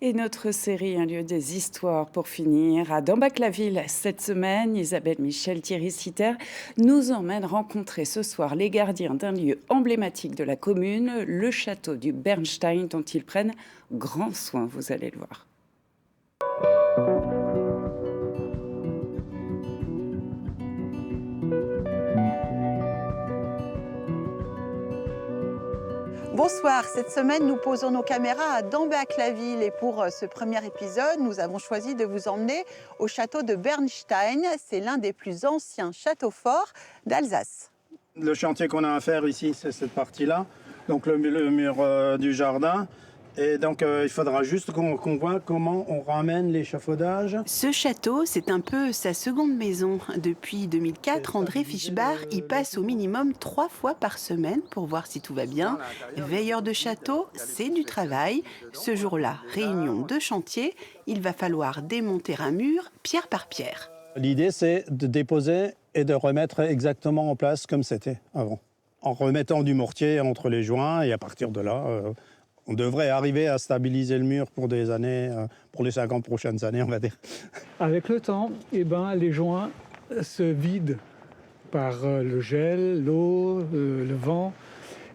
Et notre série Un lieu des histoires pour finir à Dambach-la-Ville. Cette semaine, Isabelle Michel, Thierry Sitter nous emmène rencontrer ce soir les gardiens d'un lieu emblématique de la commune, le château du Bernstein, dont ils prennent grand soin, vous allez le voir. Bonsoir, cette semaine nous posons nos caméras à Dambach-la-Ville et pour ce premier épisode, nous avons choisi de vous emmener au château de Bernstein. C'est l'un des plus anciens châteaux forts d'Alsace. Le chantier qu'on a à faire ici, c'est cette partie-là, donc le mur du jardin. Et donc il faudra juste qu'on voit comment on ramène l'échafaudage. Ce château, c'est un peu sa seconde maison. Depuis 2004, André Fischbach y passe au minimum 3 fois par semaine pour voir si tout va bien. Veilleur de château, c'est du travail. Ce jour-là, réunion de chantier, il va falloir démonter un mur pierre par pierre. L'idée, c'est de déposer et de remettre exactement en place comme c'était avant. En remettant du mortier entre les joints et à partir de là... on devrait arriver à stabiliser le mur pour des années, pour les 50 prochaines années, on va dire. Avec le temps, les joints se vident par le gel, l'eau, le vent.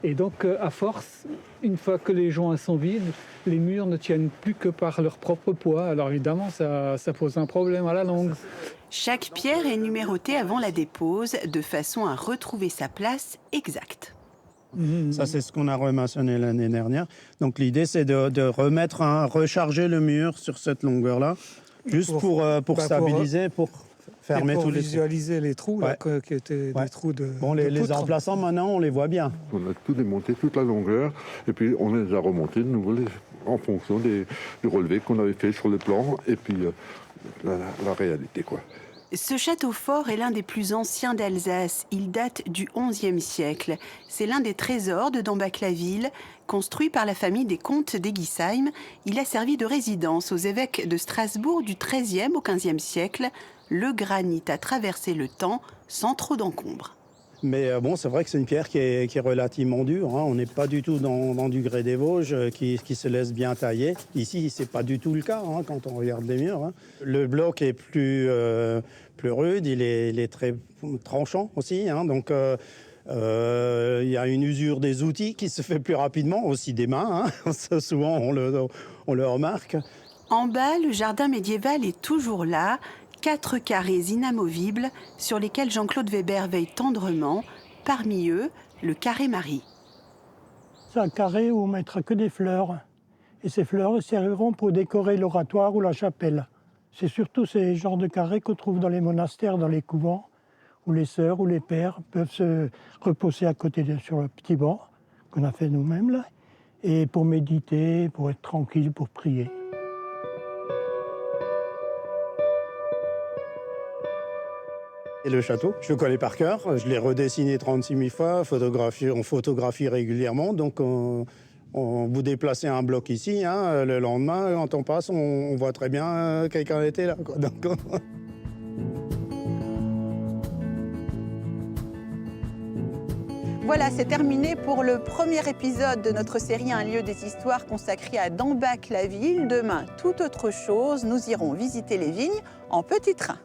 Et donc, à force, une fois que les joints sont vides, les murs ne tiennent plus que par leur propre poids. Alors évidemment, ça pose un problème à la longue. Chaque pierre est numérotée avant la dépose, de façon à retrouver sa place exacte. Ça, c'est ce qu'on a remaçonné l'année dernière. Donc l'idée, c'est de recharger le mur sur cette longueur-là, juste pour stabiliser, pour fermer tous les trous. Pour visualiser les trous, là, qui étaient des trous de Bon, les emplaçants, maintenant, on les voit bien. On a tout démonté, toute la longueur, et puis on les a remontés de nouveau en fonction du relevé qu'on avait fait sur le plan, et puis la réalité, quoi. Ce château fort est l'un des plus anciens d'Alsace. Il date du XIe siècle. C'est l'un des trésors de Dambach-la-Ville. Construit par la famille des comtes d'Egisheim, il a servi de résidence aux évêques de Strasbourg du XIIIe au XVe siècle. Le granit a traversé le temps sans trop d'encombre. Mais bon, c'est vrai que c'est une pierre qui est relativement dure. Hein. On n'est pas du tout dans du grès des Vosges qui se laisse bien tailler. Ici, c'est pas du tout le cas quand on regarde les murs. Hein. Le bloc est plus rude, il est très tranchant aussi. Hein. Donc, il y a une usure des outils qui se fait plus rapidement, aussi des mains. Hein. Ça, souvent, on le remarque. En bas, le jardin médiéval est toujours là. 4 carrés inamovibles sur lesquels Jean-Claude Weber veille tendrement. Parmi eux, le carré Marie. C'est un carré où on ne mettra que des fleurs. Et ces fleurs serviront pour décorer l'oratoire ou la chapelle. C'est surtout ces genres de carrés qu'on trouve dans les monastères, dans les couvents, où les sœurs ou les pères peuvent se reposer à côté sur le petit banc qu'on a fait nous-mêmes, là, et pour méditer, pour être tranquille, pour prier. Et le château, je le connais par cœur, je l'ai redessiné 36 000 fois, on photographie régulièrement, donc vous déplacez un bloc ici, hein, le lendemain, quand on passe, on voit très bien quelqu'un était là. Quoi. Donc, Voilà, c'est terminé pour le premier épisode de notre série Un lieu des histoires consacrée à Dambach-la-Ville. Demain, tout autre chose, nous irons visiter les vignes en petit train.